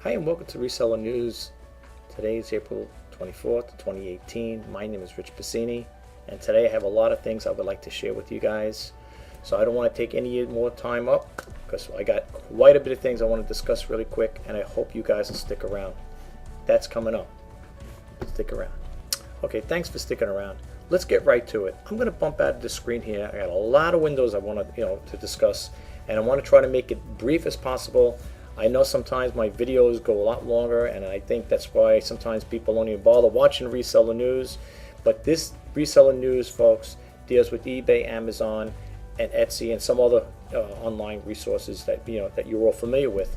Hi and welcome to Reseller News. Today is April 24th, 2018. My name is Rjpasini, and today I have a lot of things I would like to share with you guys. So I don't want to take any more time up because I got quite a bit of things I want to discuss really quick, and I hope you guys will stick around. That's coming up. Stick around. Okay, thanks for sticking around. Let's get right to it. I'm going to bump out of the screen here. I got a lot of windows I want to discuss, and I want to try to make it brief as possible. I know sometimes my videos go a lot longer, and I think that's why sometimes people don't even bother watching Reseller News. But this Reseller News, folks, deals with eBay, Amazon, and Etsy, and some other online resources that that you're all familiar with.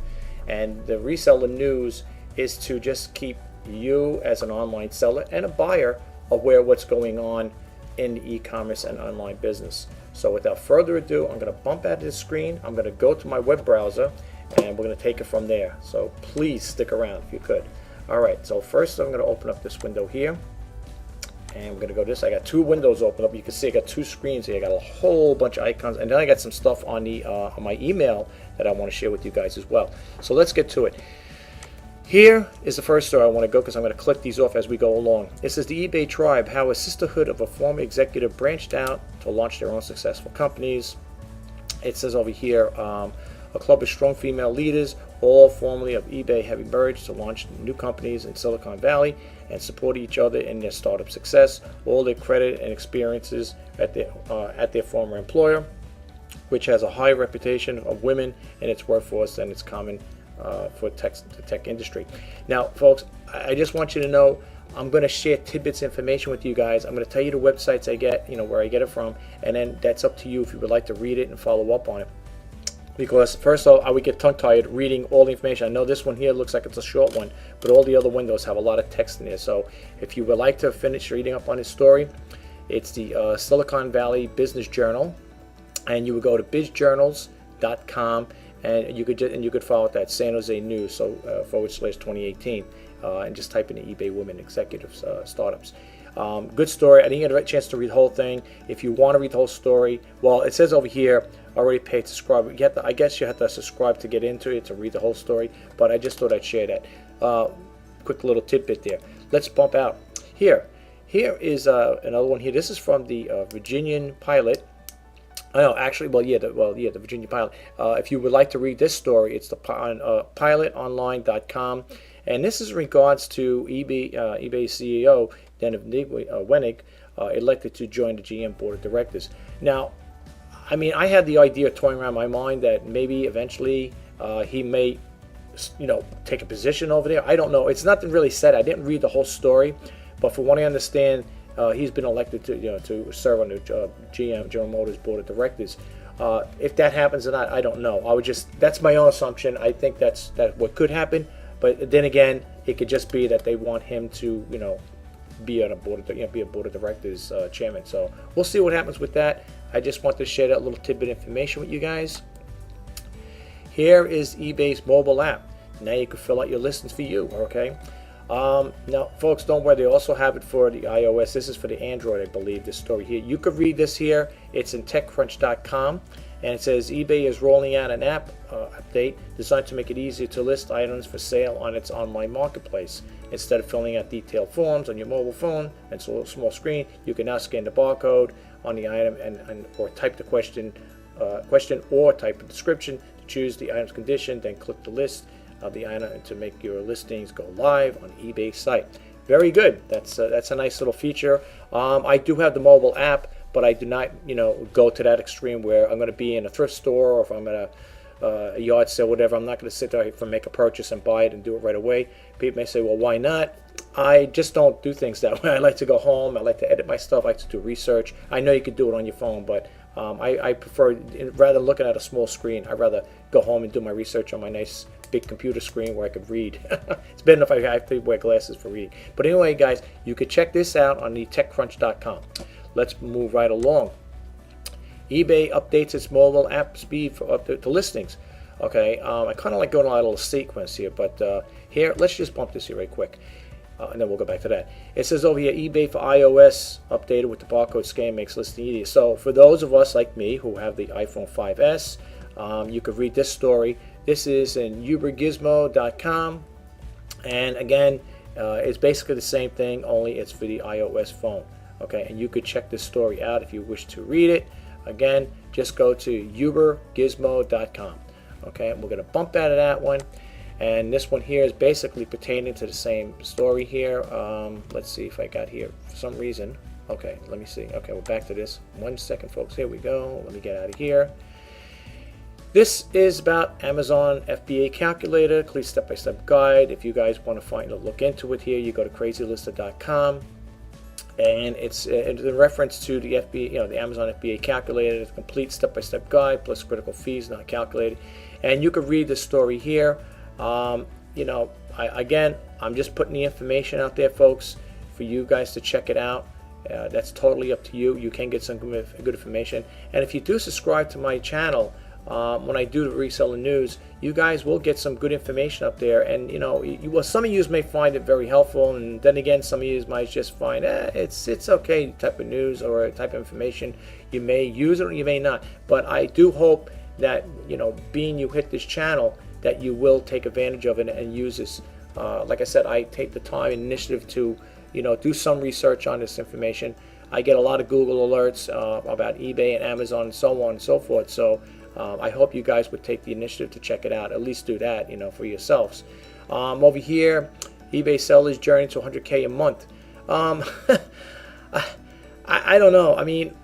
And the Reseller News is to just keep you as an online seller and a buyer aware of what's going on in the e-commerce and online business. So without further ado, I'm going to bump out of the screen. I'm going to go to my web browser, and we're going to take it from there. So please stick around if you could. All right, so first I'm going to open up this window here, and we're going to go to this. I got two windows open up. You can see I got two screens here. I got a whole bunch of icons, and then I got some stuff on the on my email that I want to share with you guys as well. So let's get to it. Here is the first story I want to go because I'm going to click these off as we go along. It says the eBay tribe, how a sisterhood of a former executive branched out to launch their own successful companies. It says over here, a club of strong female leaders, all formerly of eBay, have emerged to launch new companies in Silicon Valley and support each other in their startup success. All their credit and experiences at their former employer, which has a high reputation of women in its workforce than its common for the tech industry. Now, folks, I just want you to know I'm going to share tidbits information with you guys. I'm going to tell you the websites I get, where I get it from, and then that's up to you if you would like to read it and follow up on it. Because first of all, I would get tongue-tied reading all the information. I know this one here looks like it's a short one, but all the other windows have a lot of text in there. So if you would like to finish reading up on this story, it's the Silicon Valley Business Journal, and you would go to bizjournals.com, and you could follow that San Jose News, so /2018, and just type in the eBay Women Executives Startups. Good story. I didn't get a chance to read the whole thing. If you want to read the whole story, well, it says over here, already paid to subscribe. I guess you have to subscribe to get into it, to read the whole story, but I just thought I'd share that. Quick little tidbit there. Let's bump out. Here is another one here. This is from the Virginian Pilot. The Virginia Pilot. If you would like to read this story, it's the pilotonline.com, and this is in regards to eBay CEO Dennis Wenig, elected to join the GM board of directors. Now, I mean, I had the idea toying around my mind that maybe eventually he may, take a position over there. I don't know. It's nothing really said. I didn't read the whole story, but from what I understand, he's been elected to serve on the GM General Motors board of directors. If that happens or not, I don't know. That's my own assumption. I think that's what could happen, but then again, it could just be that they want him to be on a board of be a board of directors chairman. So we'll see what happens with that. I just want to share that little tidbit information with you guys. Here is eBay's mobile app. Now you can fill out your listings for you. Okay. Now, folks, don't worry. They also have it for the iOS. This is for the Android, I believe. This story here. You could read this here. It's in TechCrunch.com, and it says eBay is rolling out an app update designed to make it easier to list items for sale on its online marketplace. Instead of filling out detailed forms on your mobile phone and so a small screen, you can now scan the barcode on the item or type the question or type a description to choose the item's condition, then click the list of the item to make your listings go live on eBay site. Very good. That's a nice little feature. I do have the mobile app, but I do not go to that extreme where I'm going to be in a thrift store, or if I'm at a yard sale, whatever. I'm not going to sit there and make a purchase and buy it and do it right away. People may say, well, why not? I just don't do things that way. I like to go home. I like to edit my stuff. I like to do research. I know you can do it on your phone, but I prefer, rather than looking at a small screen, I'd rather go home and do my research on my nice big computer screen where I could read. It's bad enough I have to wear glasses for reading. But anyway, guys, you could check this out on the TechCrunch.com. Let's move right along. eBay updates its mobile app speed to listings. Okay, I kind of like going on a little sequence here, but here, let's just bump this here right quick. And then we'll go back to that. It says over here, eBay for iOS updated with the barcode scan makes listing easier. So for those of us like me who have the iPhone 5S, you could read this story. This is in ubergizmo.com. And again, it's basically the same thing, only it's for the iOS phone. Okay, and you could check this story out if you wish to read it. Again, just go to ubergizmo.com. Okay, and we're going to bump out of that one. And this one here is basically pertaining to the same story here. Let's see if I got here for some reason. Okay, let me see. Okay, we're back to this. 1 second, folks. Here we go. Let me get out of here. This is about Amazon FBA calculator, complete step-by-step guide. If you guys want to look into it here, you go to crazylister.com, and it's in reference to the FBA, the Amazon FBA calculator, the complete step-by-step guide plus critical fees not calculated. And you can read the story here. Again, I'm just putting the information out there, folks, for you guys to check it out. That's totally up to you. You can get some good information. And if you do subscribe to my channel, when I do the reseller news, you guys will get some good information up there. And some of you may find it very helpful, and then again, some of you might just find it's okay type of news or type of information. You may use it or you may not. But I do hope that being you hit this channel, that you will take advantage of it and use this. Like I said, I take the time and initiative to do some research on this information. I get a lot of Google alerts about eBay and Amazon and so on and so forth. So I hope you guys would take the initiative to check it out. At least do that, for yourselves. Over here, eBay seller's journey to 100K a month. I don't know. I mean,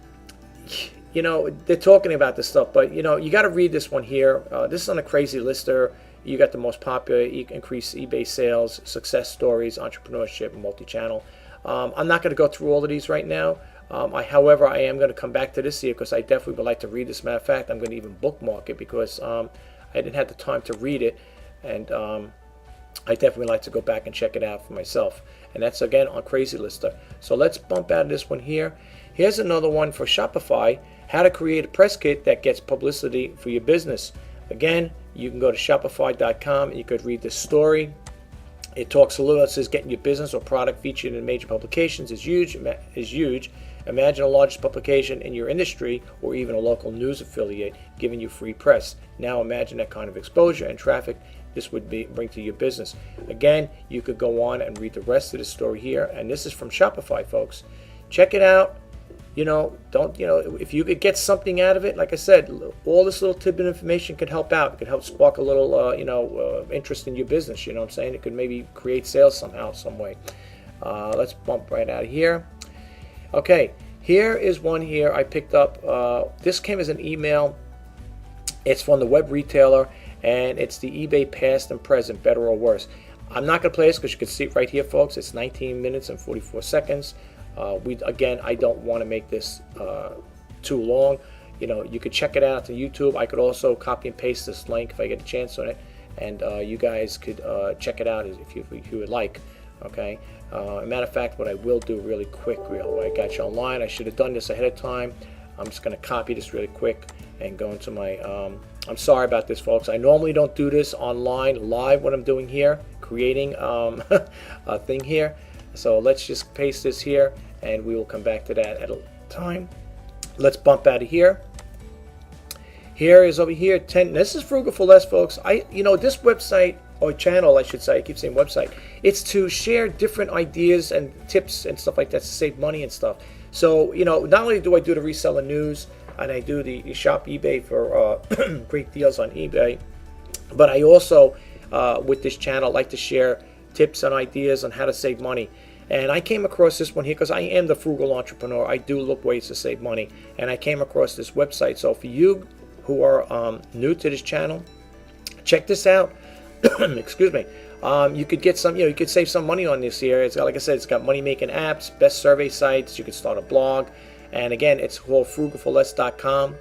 they're talking about this stuff, but you got to read this one here. This is on a Crazy Lister. You got the most popular increased eBay sales, success stories, entrepreneurship, multi-channel. I'm not going to go through all of these right now. However, I am going to come back to this here because I definitely would like to read this. Matter of fact, I'm going to even bookmark it because I didn't have the time to read it, and I definitely like to go back and check it out for myself. And that's again on Crazy Lister. So let's bump out of this one here. Here's another one for Shopify: how to create a press kit that gets publicity for your business. Again, you can go to Shopify.com and you could read this story. It talks a little. It says getting your business or product featured in major publications is huge. Imagine a large publication in your industry or even a local news affiliate giving you free press. Now imagine that kind of exposure and traffic this would bring to your business. Again, you could go on and read the rest of the story here. And this is from Shopify, folks. Check it out. If you could get something out of it, like I said, all this little tidbit information could help out. It could help spark a little, interest in your business. You know what I'm saying? It could maybe create sales somehow, some way. Let's bump right out of here. Okay, here is one here I picked up. This came as an email. It's from the web retailer, and it's the eBay past and present, better or worse. I'm not going to play this because you can see it right here, folks. It's 19 minutes and 44 seconds. I don't want to make this too long. You could check it out on YouTube. I could also copy and paste this link if I get a chance on it, and you guys could check it out if you would like. Okay. As a matter of fact, what I will do really quick, I got you online. I should have done this ahead of time. I'm just going to copy this really quick and go into my. I'm sorry about this, folks. I normally don't do this online live. What I'm doing here, creating a thing here. So let's just paste this here, and we will come back to that at a time. Let's bump out of here. Here is over here 10. This is Frugal for Less, folks. This website or channel, I should say. I keep saying website. It's to share different ideas and tips and stuff like that to save money and stuff. So not only do I do the reseller news and I do the shop eBay for great deals on eBay, but I also with this channel like to share tips and ideas on how to save money. And I came across this one here because I am the frugal entrepreneur. I do look ways to save money, and I came across this website. So for you who are new to this channel, check this out. Excuse me. You could get some, you could save some money on this here. It's got, like I said, it's got money making apps, best survey sites. You could start a blog, and again, it's called frugalforless.com.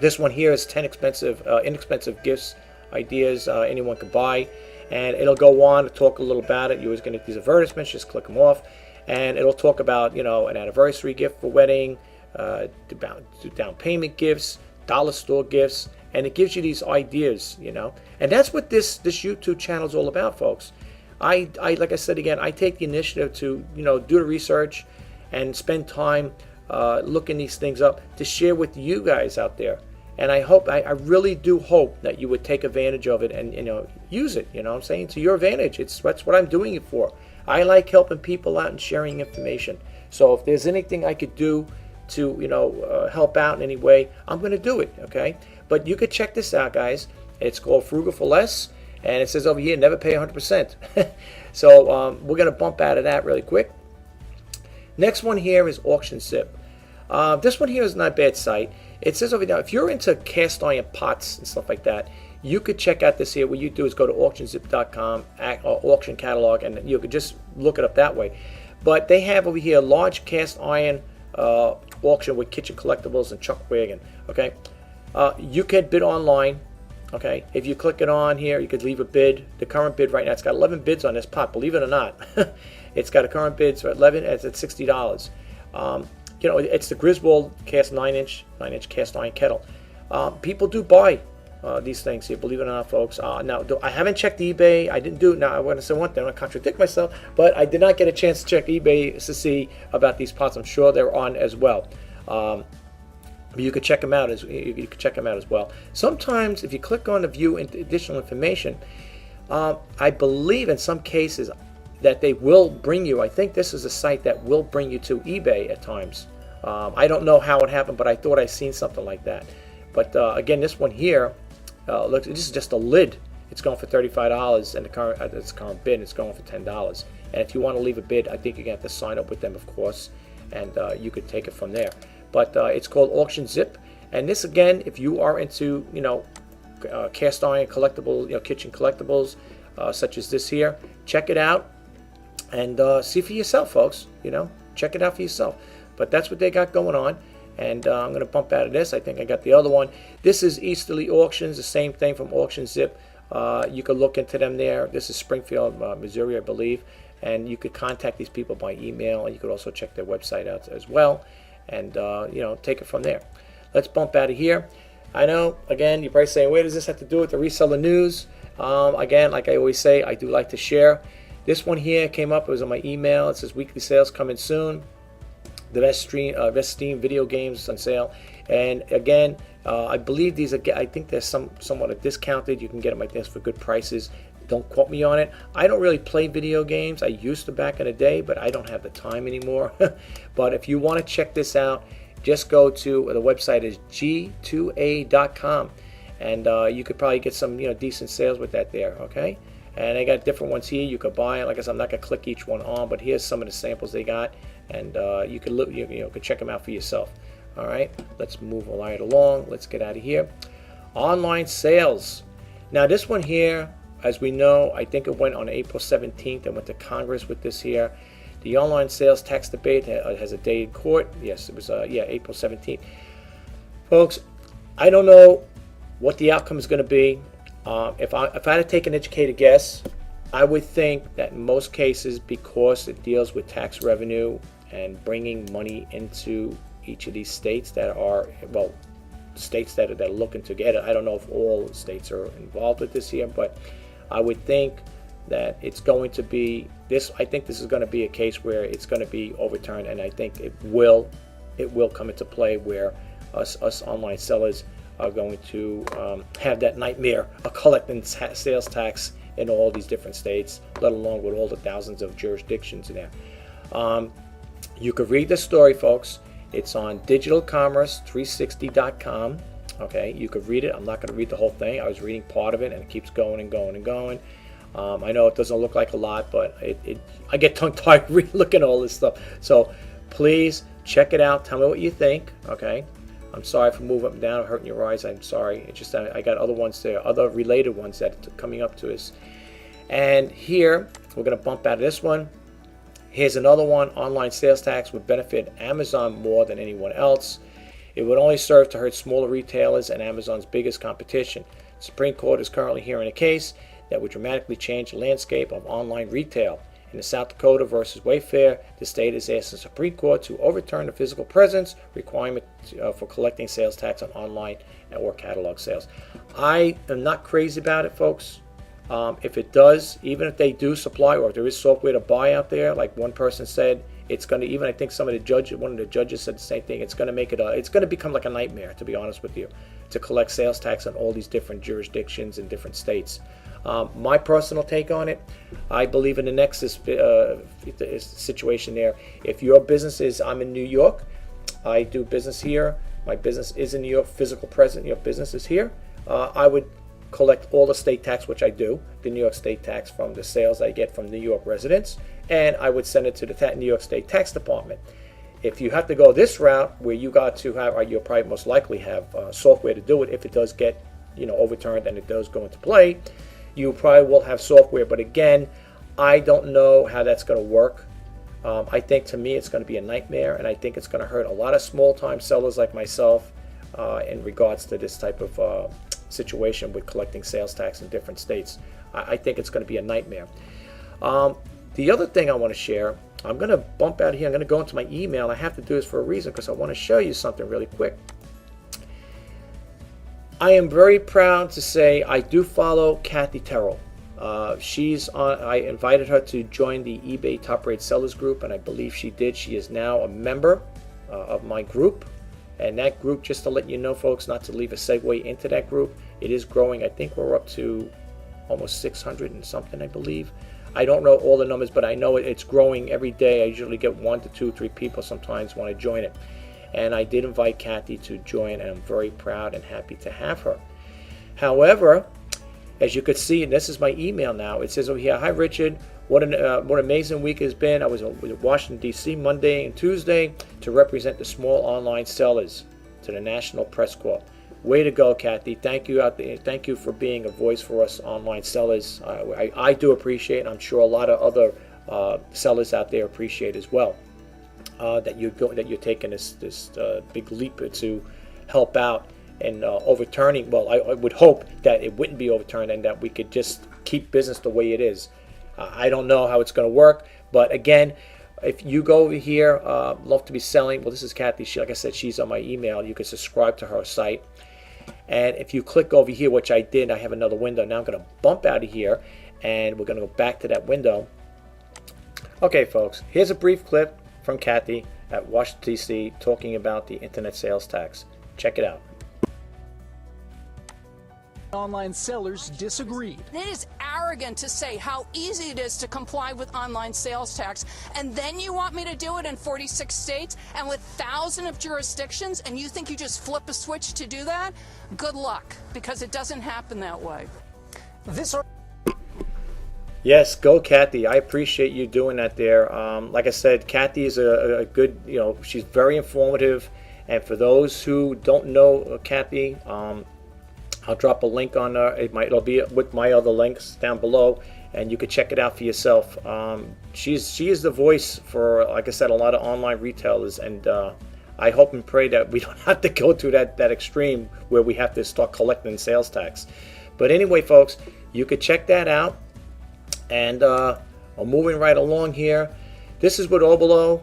This one here is 10 inexpensive gifts ideas anyone could buy. And it'll go on to talk a little about it. You're always going to get these advertisements, just click them off. And it'll talk about, an anniversary gift for wedding, down payment gifts, dollar store gifts. And it gives you these ideas, And that's what this YouTube channel is all about, folks. I like I said again, I take the initiative to, do the research and spend time looking these things up to share with you guys out there. And I really do hope that you would take advantage of it and use it. You know what I'm saying? To your advantage. That's what I'm doing it for. I like helping people out and sharing information. So if there's anything I could do to help out in any way, I'm going to do it. Okay? But you could check this out, guys. It's called Frugal for Less, and it says over here, never pay 100%. So we're going to bump out of that really quick. Next one here is Auction Zip. This one here is not a bad site. It says over there, if you're into cast iron pots and stuff like that, you could check out this here. What you do is go to auctionzip.com, auction catalog, and you could just look it up that way. But they have over here large cast iron auction with kitchen collectibles and chuckware. And okay, you could bid online. Okay, if you click it on here, you could leave a bid. The current bid right now, it's got 11 bids on this pot. Believe it or not, it's got a current bid for 11. It's at $60. It's the Griswold cast 9-inch cast iron kettle. People do buy these things here, believe it or not, folks. Now, I haven't checked eBay. I didn't do. Now, I want to say one thing. I'm going to contradict myself, but I did not get a chance to check eBay to see about these pots. I'm sure they're on as well. But you could check them out as well. Sometimes, if you click on the view additional information, I believe in some cases that they will bring you. I think this is a site that will bring you to eBay at times. I don't know how it happened, but I thought I seen something like that. But again, this one here, look, this is just a lid. It's going for $35, and its current bid is going for $10. And if you want to leave a bid, I think you're going to have to sign up with them, of course, and you could take it from there. But it's called Auction Zip, and this again, if you are into cast iron collectible, kitchen collectibles, such as this here, check it out and see for yourself, folks. Check it out for yourself. But that's what they got going on. And I'm going to bump out of this. I think I got the other one. This is Easterly Auctions, the same thing from Auction Zip. You could look into them there. This is Springfield, Missouri, I believe. And you could contact these people by email. And you could also check their website out as well. And, take it from there. Let's bump out of here. I know, again, you're probably saying, where does this have to do with the reseller news? Again, like I always say, I do like to share. This one here came up. It was on my email. It says weekly sales coming soon. The best Steam video games on sale. And again, I believe these are, I think they're somewhat discounted. You can get them like this for good prices. Don't quote me on it. I don't really play video games. I used to back in the day, but I don't have the time anymore. But if you want to check this out, just go to the website is g2a.com, and you could probably get some decent sales with that there. Okay. And they got different ones here. You could buy it. Like I said, I'm not gonna click each one on, but here's some of the samples they got, and you could look, could check them out for yourself. All right, let's move right along. Let's get out of here. Online sales. Now this one here, as we know, I think it went on April 17th. It went to Congress with this here. The online sales tax debate has a day in court. Yes, it was April 17th. Folks, I don't know what the outcome is going to be. If I had to take an educated guess, I would think that in most cases, because it deals with tax revenue and bringing money into each of these states that are, states that are looking to get it. I don't know if all states are involved with this here, but I would think that it's going to be this. I think this is going to be a case where it's going to be overturned, and I think it will come into play where us online sellers are going to have that nightmare of collecting sales tax in all these different states, let alone with all the thousands of jurisdictions in there. You could read the story, folks. It's on digitalcommerce360.com. Okay, you could read it. I'm not going to read the whole thing. I was reading part of it, and it keeps going and going and going. I know it doesn't look like a lot, but I get tongue-tied looking at all this stuff. So please check it out. Tell me what you think. Okay, I'm sorry for moving up and down, hurting your eyes. I'm sorry. It's just I got other ones there, other related ones that are coming up to us. And here we're going to bump out of this one. Here's another one. Online sales tax would benefit Amazon more than anyone else. It would only serve to hurt smaller retailers and Amazon's biggest competition. The Supreme Court is currently hearing a case that would dramatically change the landscape of online retail. In the South Dakota versus Wayfair, the state is asking the Supreme Court to overturn the physical presence requirement for collecting sales tax on online or catalog sales. I am not crazy about it, folks. If it does, even if they do supply, or if there is software to buy out there, like one person said, it's going to, even I think some of the judges, one of the judges said the same thing, it's going to make it it's going to become like a nightmare, to be honest with you, to collect sales tax on all these different jurisdictions in different states. My personal take on it, I believe in the nexus situation there. If your business is, I'm in New York, I do business here, my business is in New York, physical present, your business is here, I would collect all the state tax, which I do, the New York state tax from the sales I get from New York residents, and I would send it to the New York State Tax Department. If you have to go this route, where you got to have, or you'll probably most likely have software to do it, if it does get, overturned and it does go into play, you probably will have software. But again, I don't know how that's going to work. I think, to me, it's going to be a nightmare, and I think it's going to hurt a lot of small-time sellers like myself in regards to this type of situation with collecting sales tax in different states. I think it's going to be a nightmare. The other thing I want to share, I'm going to bump out here. I'm going to go into my email. I have to do this for a reason, because I want to show you something really quick. I am very proud to say I do follow Kathy Terrell. She's on. I invited her to join the eBay Top Rate Sellers group, and I believe she did. She is now a member of my group. And that group, just to let you know, folks, not to leave a segue into that group, it is growing. I think we're up to almost 600 and something, I believe. I don't know all the numbers, but I know it's growing every day. I usually get 1 to 2, 3 people sometimes want to join it. And I did invite Kathy to join, and I'm very proud and happy to have her. However, as you could see, and this is my email now, it says over here, "Hi Richard, what an amazing week has been. I was in Washington, D.C. Monday and Tuesday to represent the small online sellers to the National Press Corps." Way to go, Kathy. Thank you out there. Thank you for being a voice for us online sellers. I do appreciate it. I'm sure a lot of other sellers out there appreciate as well. That you're taking this big leap to help out and overturning. Well, I would hope that it wouldn't be overturned and that we could just keep business the way it is. I don't know how it's going to work, but again, if you go over here, love to be selling. Well, this is Kathy. Like I said, she's on my email. You can subscribe to her site, and if you click over here, which I did, I have another window. Now I'm going to bump out of here, and we're going to go back to that window. Okay, folks, here's a brief clip from Kathy at Washington, D.C. talking about the internet sales tax. Check it out. Online sellers disagreed. It is arrogant to say how easy it is to comply with online sales tax, and then you want me to do it in 46 states and with thousands of jurisdictions, and you think you just flip a switch to do that? Good luck, because it doesn't happen that way. Yes, go Kathy. I appreciate you doing that there. Like I said, Kathy is a good, she's very informative. And for those who don't know Kathy, I'll drop a link on it'll be with my other links down below, and you can check it out for yourself. She is the voice for, like I said, a lot of online retailers, and I hope and pray that we don't have to go to that extreme where we have to start collecting sales tax. But anyway, folks, you could check that out. And I'm moving right along here. This is with Obolo,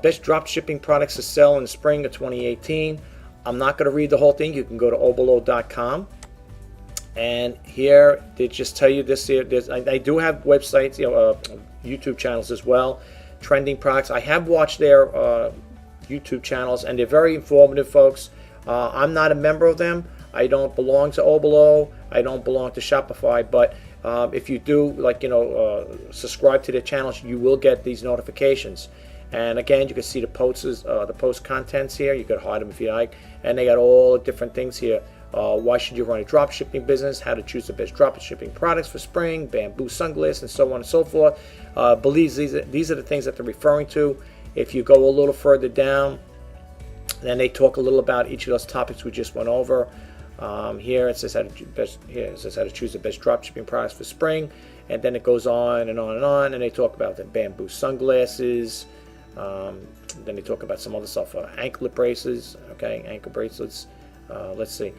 best drop shipping products to sell in the spring of 2018. I'm not going to read the whole thing. You can go to obolo.com. And here they just tell you this here. I do have websites, YouTube channels as well. Trending products. I have watched their YouTube channels, and they're very informative, folks. I'm not a member of them. I don't belong to Obolo. I don't belong to Shopify, but if you do, subscribe to their channels, you will get these notifications. And again, you can see the post contents here. You could hide them if you like. And they got all the different things here. Why should you run a drop shipping business? How to choose the best drop shipping products for spring, bamboo sunglasses, and so on and so forth. Believe these are the things that they're referring to. If you go a little further down, then they talk a little about each of those topics we just went over. Here it says how to choose the best drop shipping products for spring, and then it goes on and on and on, and they talk about the bamboo sunglasses. Then they talk about some other stuff, anklet bracelets, ankle bracelets. Let's see,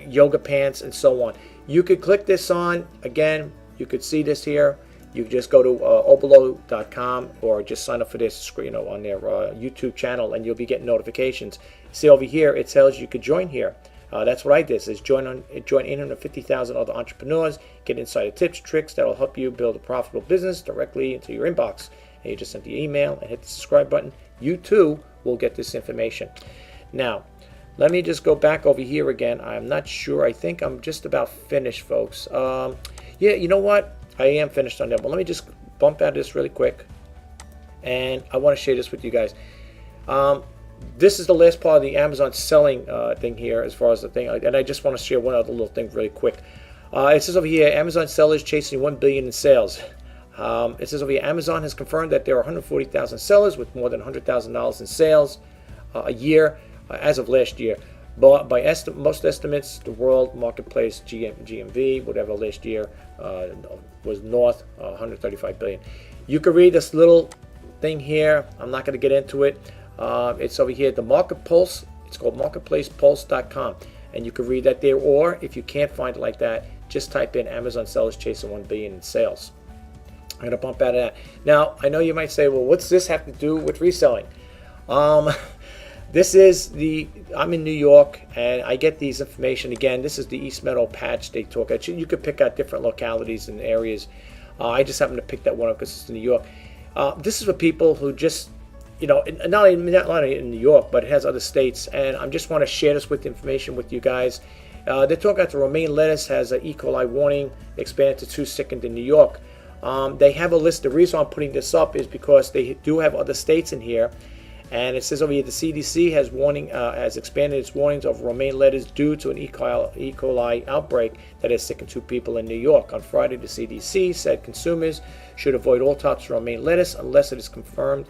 yoga pants and so on. You could click this on. Again, you could see this here. You can just go to obolo.com or just sign up for this on their YouTube channel, and you'll be getting notifications. See over here, it tells you could join here. That's what I did. It says join 850,000 other entrepreneurs, get insider tips, tricks that will help you build a profitable business directly into your inbox. and you just send the email and hit the subscribe button, you too will get this information. Now, let me just go back over here again. I'm not sure. I think I'm just about finished, folks. Yeah, you know what? I am finished on that. But let me just bump out of this really quick. And I want to share this with you guys. This is the last part of the Amazon selling thing here as far as the thing. And I just want to share one other little thing really quick. It says over here, Amazon sellers chasing $1 billion in sales. It says over here, Amazon has confirmed that there are 140,000 sellers with more than $100,000 in sales a year as of last year. But by most estimates, the world marketplace GMV, whatever last year, was north 135 billion. You can read this little thing here. I'm not going to get into it. It's over here, the Market Pulse. It's called marketplacepulse.com, and you can read that there. Or if you can't find it like that, just type in Amazon sellers chasing $1 billion in sales. I'm going to bump out of that. Now, I know you might say, well, what's this have to do with reselling? This is I'm in New York, and I get these information. Again, this is the East Meadow patch they talk at. You could pick out different localities and areas. I just happen to pick that one up because it's in New York. This is for people who just, not only in New York, but it has other states. And I just want to share this with information with you guys. They're talking about the romaine lettuce has an E. coli warning expanded to 2 sickened in New York. They have a list. The reason I'm putting this up is because they do have other states in here. And it says over here, the CDC has expanded its warnings of romaine lettuce due to an E. coli outbreak that has sickened 2 people in New York. On Friday, the CDC said consumers should avoid all types of romaine lettuce unless it is confirmed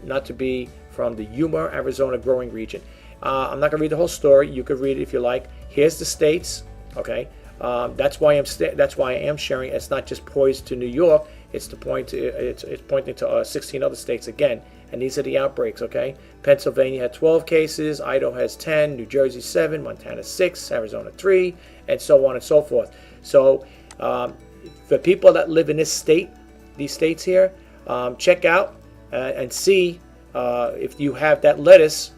not to be from the Yuma, Arizona growing region. I'm not going to read the whole story. You could read it if you like. Here's the states. Okay, that's why I am sharing. It's not just poised to New York. It's pointing to 16 other states again. And these are the outbreaks, okay? Pennsylvania had 12 cases, Idaho has 10, New Jersey 7, Montana 6, Arizona 3, and so on and so forth. So for people that live in these states here, check out and see if you have that lettuce,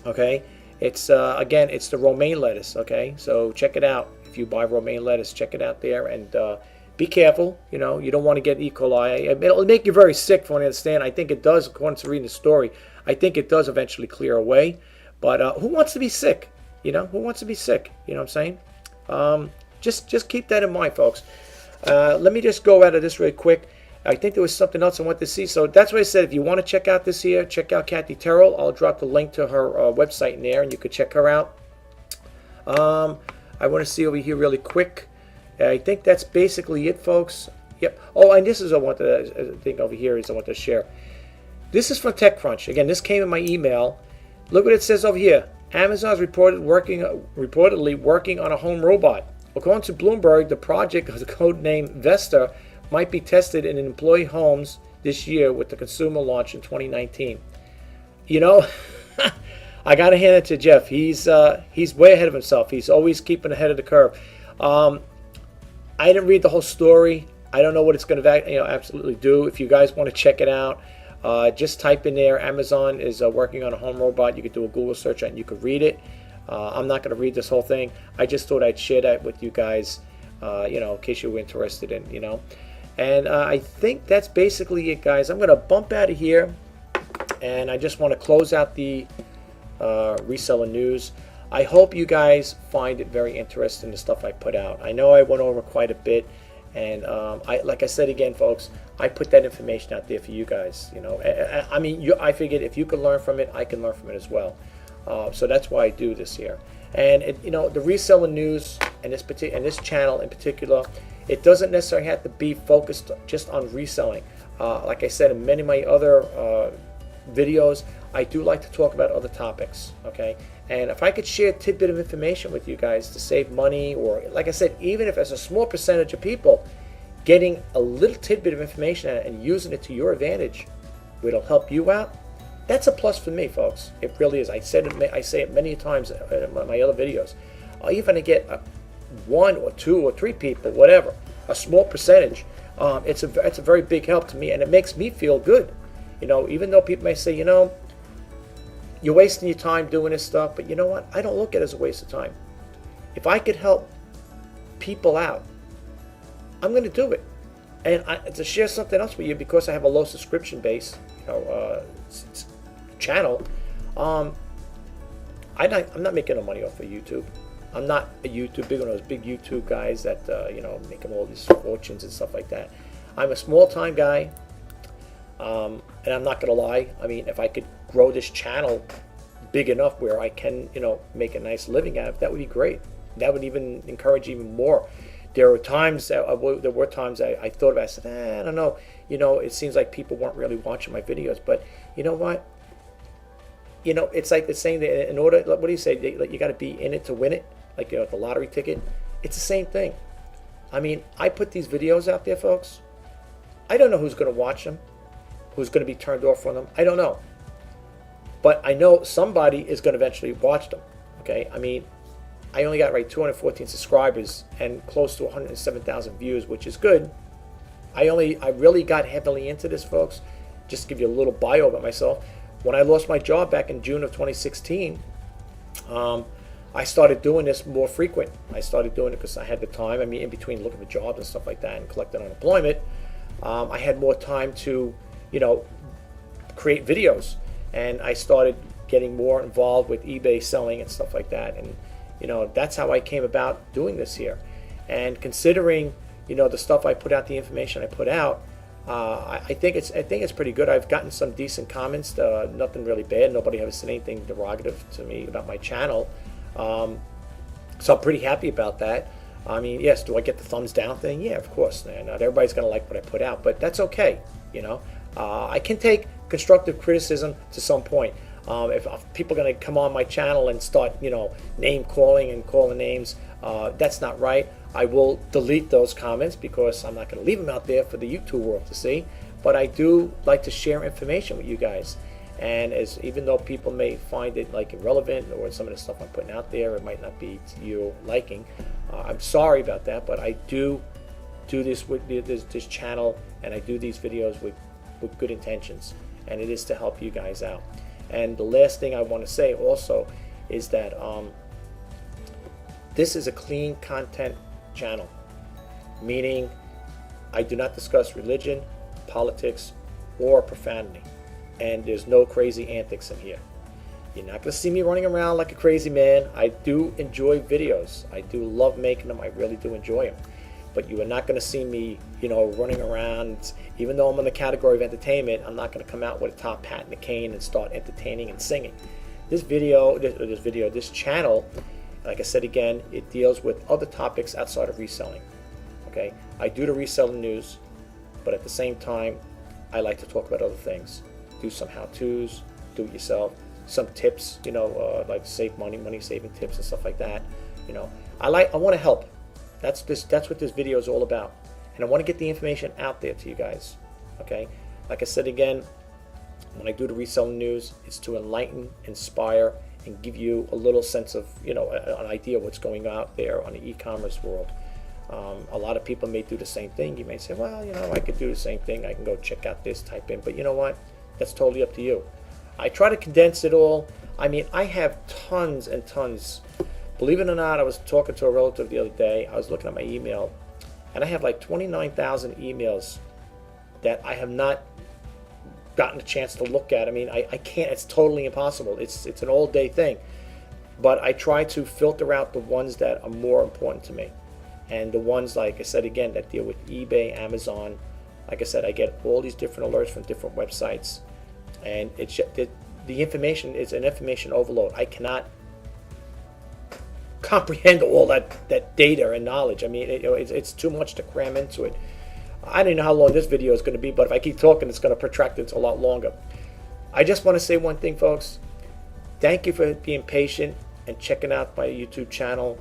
okay? It's, again, it's the romaine lettuce, okay? So check it out. If you buy romaine lettuce, check it out there, and be careful. You don't want to get E. coli. It'll make you very sick, from what I understand. I think it does, according to reading the story. I think it does eventually clear away. But who wants to be sick? Who wants to be sick? You know what I'm saying? Just keep that in mind, folks. Let me just go out of this really quick. I think there was something else I want to see. So that's what I said. If you want to check out this here, check out Kathy Terrell. I'll drop the link to her website in there, and you could check her out. I want to see over here really quick. I think that's basically it, folks. Yep. Oh, and this is what I want to share. This is from TechCrunch. Again, this came in my email. Look what it says over here. Amazon's reportedly working on a home robot. According to Bloomberg, the project of the code name Vesta might be tested in employee homes this year with the consumer launch in 2019. I got to hand it to Jeff. He's way ahead of himself. He's always keeping ahead of the curve. I didn't read the whole story. I don't know what it's going to absolutely do. If you guys want to check it out, just type in there, Amazon is working on a home robot. You could do a Google search and you could read it. I'm not going to read this whole thing. I just thought I'd share that with you guys, in case you were interested in, And I think that's basically it, guys. I'm going to bump out of here, and I just want to close out the reseller news. I hope you guys find it very interesting, the stuff I put out. I know I went over quite a bit, and like I said again, folks, I put that information out there for you guys. I figured if you can learn from it, I can learn from it as well. So that's why I do this here. And the reseller news and this channel in particular, it doesn't necessarily have to be focused just on reselling. Like I said in many of my other videos, I do like to talk about other topics, okay? And if I could share a tidbit of information with you guys to save money, or like I said, even if it's a small percentage of people getting a little tidbit of information and using it to your advantage, it'll help you out, that's a plus for me, folks. It really is. I say it many times in my other videos. Even to get 1 or 2 or 3 people, whatever, a small percentage, it's a very big help to me, and it makes me feel good. Even though people may say, you're wasting your time doing this stuff, but you know what? I don't look at it as a waste of time. If I could help people out, I'm going to do it. And to share something else with you, because I have a low subscription base, channel, I'm not making no money off of YouTube. I'm not a YouTube big one of those big YouTube guys that making all these fortunes and stuff like that. I'm a small time guy, and I'm not gonna lie. I mean, if I could grow this channel big enough where I can, make a nice living out of it, that would be great. That would even encourage even more. There were times I thought about it, I said, I don't know, it seems like people weren't really watching my videos, but you know what? It's like the saying that in order, what do you say? You got to be in it to win it, like the lottery ticket. It's the same thing. I mean, I put these videos out there, folks. I don't know who's going to watch them, who's going to be turned off from them. I don't know. But I know somebody is going to eventually watch them. Okay, I mean, I only got 214 subscribers and close to 107,000 views, which is good. I really got heavily into this, folks. Just to give you a little bio about myself. When I lost my job back in June of 2016, I started doing this more frequent. I started doing it because I had the time. I mean, in between looking for jobs and stuff like that and collecting unemployment, I had more time to, create videos. And I started getting more involved with eBay selling and stuff like that. And, that's how I came about doing this here. And considering, the stuff I put out, the information I put out, I think it's pretty good. I've gotten some decent comments, nothing really bad. Nobody ever said anything derogative to me about my channel. So I'm pretty happy about that. I mean, yes, do I get the thumbs down thing? Yeah, of course. Not everybody's going to like what I put out, but that's okay. I can take constructive criticism to some point. If people are going to come on my channel and start, name calling and calling names, that's not right. I will delete those comments because I'm not going to leave them out there for the YouTube world to see. But I do like to share information with you guys. And even though people may find it like irrelevant or some of the stuff I'm putting out there, it might not be to your liking. I'm sorry about that, but I do this with this channel, and I do these videos with good intentions, and it is to help you guys out. And the last thing I want to say also is that this is a clean content channel, meaning I do not discuss religion, politics, or profanity, and there's no crazy antics in here. You're not going to see me running around like a crazy man. I do enjoy videos. I do love making them. I really do enjoy them. But you are not going to see me, running around. Even though I'm in the category of entertainment, I'm not going to come out with a top hat and a cane and start entertaining and singing. This channel, like I said again, it deals with other topics outside of reselling. Okay, I do the reselling news, but at the same time, I like to talk about other things. Do some how-tos, do it yourself, some tips, like save money saving tips and stuff like that. I want to help. That's what this video is all about, and I want to get the information out there to you guys. Okay, like I said again, when I do the reselling news, it's to enlighten, inspire, and give you a little sense of an idea of what's going out there on the e-commerce world. A lot of people may do the same thing. You may say, well, I could do the same thing. I can go check out this, type in, but you know what? That's totally up to you. I try to condense it all. I mean, I have tons and tons. Believe it or not, I was talking to a relative the other day. I was looking at my email, and I have like 29,000 emails that I have not gotten a chance to look at. I mean, I can't. It's totally impossible. It's an all-day thing. But I try to filter out the ones that are more important to me. And the ones, like I said again, that deal with eBay, Amazon. Like I said, I get all these different alerts from different websites. And it's just, the information is an information overload. I cannot comprehend all that data and knowledge. I mean, it's too much to cram into it. I don't know how long this video is going to be, but if I keep talking, it's going to protract it a lot longer. I just want to say one thing, folks. Thank you for being patient and checking out my YouTube channel.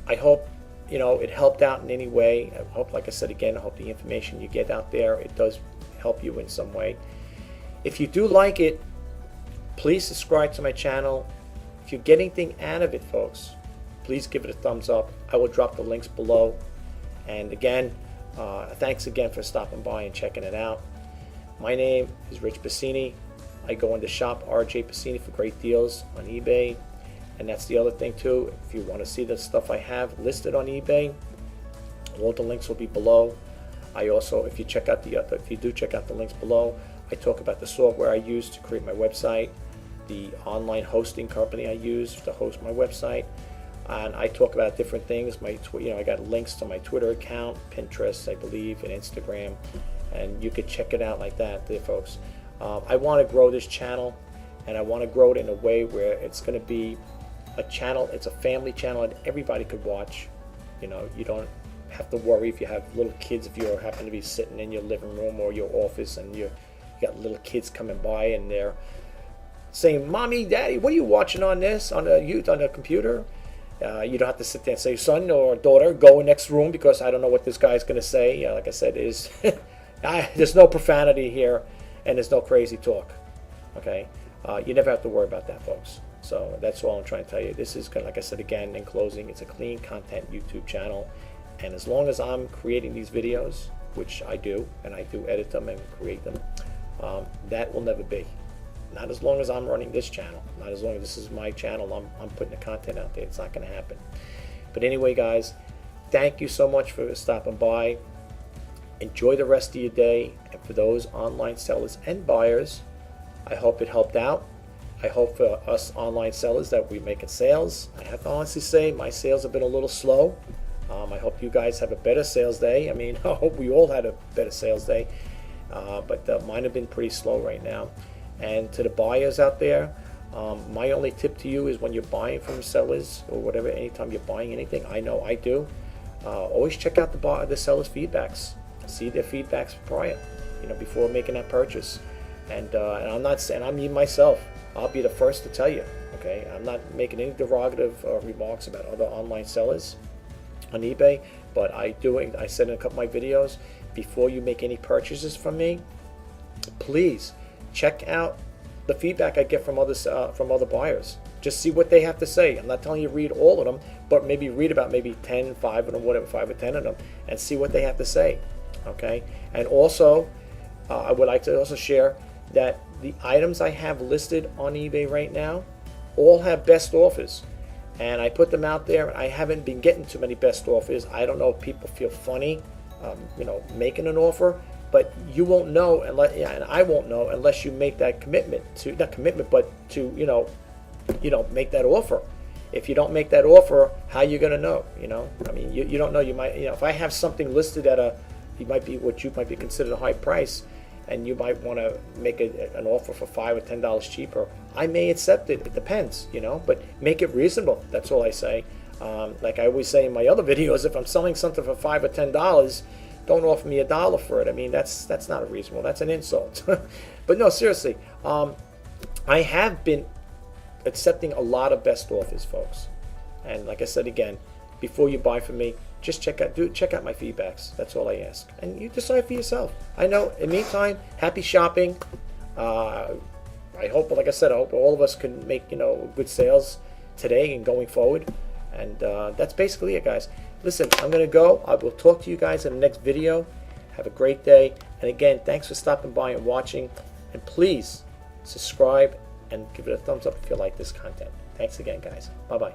I hope it helped out in any way. I hope, like I said again, I hope the information you get out there, it does help you in some way. If you do like it, please subscribe to my channel. If you get anything out of it, folks, please give it a thumbs up. I will drop the links below. And again, thanks again for stopping by and checking it out. My name is Rjpasini. I go into shop Rjpasini for great deals on eBay. And that's the other thing too. If you want to see the stuff I have listed on eBay, all the links will be below. I also, if you check out if you do check out the links below, I talk about the software I use to create my website, the online hosting company I use to host my website, and I talk about different things. I got links to my Twitter account, Pinterest, I believe, and Instagram, and you could check it out like that, there, folks. I want to grow this channel, and I want to grow it in a way where it's going to be a channel. It's a family channel, and everybody could watch. You know, you don't have to worry if you have little kids, if you happen to be sitting in your living room or your office and you got little kids coming by and they're saying, "Mommy, Daddy, what are you watching on this, on the computer?" You don't have to sit there and say, "Son or daughter, go in next room because I don't know what this guy's going to say." Like I said, there's no profanity here and there's no crazy talk. Okay, you never have to worry about that, folks. So that's all I'm trying to tell you. This is, like I said again in closing, it's a clean content YouTube channel. And as long as I'm creating these videos, which I do, and I do edit them and create them, that will never be. Not as long as I'm running this channel. Not as long as this is my channel, I'm putting the content out there. It's not going to happen. But anyway, guys, thank you so much for stopping by. Enjoy the rest of your day. And for those online sellers and buyers, I hope it helped out. I hope for us online sellers that we're making sales. I have to honestly say my sales have been a little slow. I hope you guys have a better sales day. I mean, I hope we all had a better sales day. But mine have been pretty slow right now. And to the buyers out there, my only tip to you is when you're buying from sellers or whatever, anytime you're buying anything, I know I do, always check out the seller's feedbacks. See their feedbacks prior, before making that purchase. And I'm not saying, I'm me myself, I'll be the first to tell you, okay? I'm not making any derogative remarks about other online sellers on eBay, but I said in a couple of my videos, before you make any purchases from me, please check out the feedback I get from other buyers. Just see what they have to say. I'm not telling you read all of them, but maybe read about 10, 5 of them, whatever, 5 or 10 of them, and see what they have to say, okay? And also, I would like to also share that the items I have listed on eBay right now all have best offers. And I put them out there. I haven't been getting too many best offers. I don't know if people feel funny, making an offer, but you won't know unless, and I won't know unless you make that commitment to, not commitment, but to, make that offer. If you don't make that offer, how are you going to know? I mean, you don't know. You might, if I have something listed at what you might be considered a high price, and you might want to make an offer for $5 or $10 cheaper, I may accept it. It depends, but make it reasonable. That's all I say. Like I always say in my other videos, if I'm selling something for $5 or $10, don't offer me $1 for it. I mean, that's not reasonable. That's an insult. But no, seriously, I have been accepting a lot of best offers, folks. And like I said again, before you buy from me, just check out my feedbacks. That's all I ask, and you decide for yourself. I know. In the meantime, happy shopping. I hope, like I said, I hope all of us can make good sales today and going forward. And that's basically it, guys. Listen, I'm gonna go. I will talk to you guys in the next video. Have a great day. And again, thanks for stopping by and watching. And please subscribe and give it a thumbs up if you like this content. Thanks again, guys. Bye bye.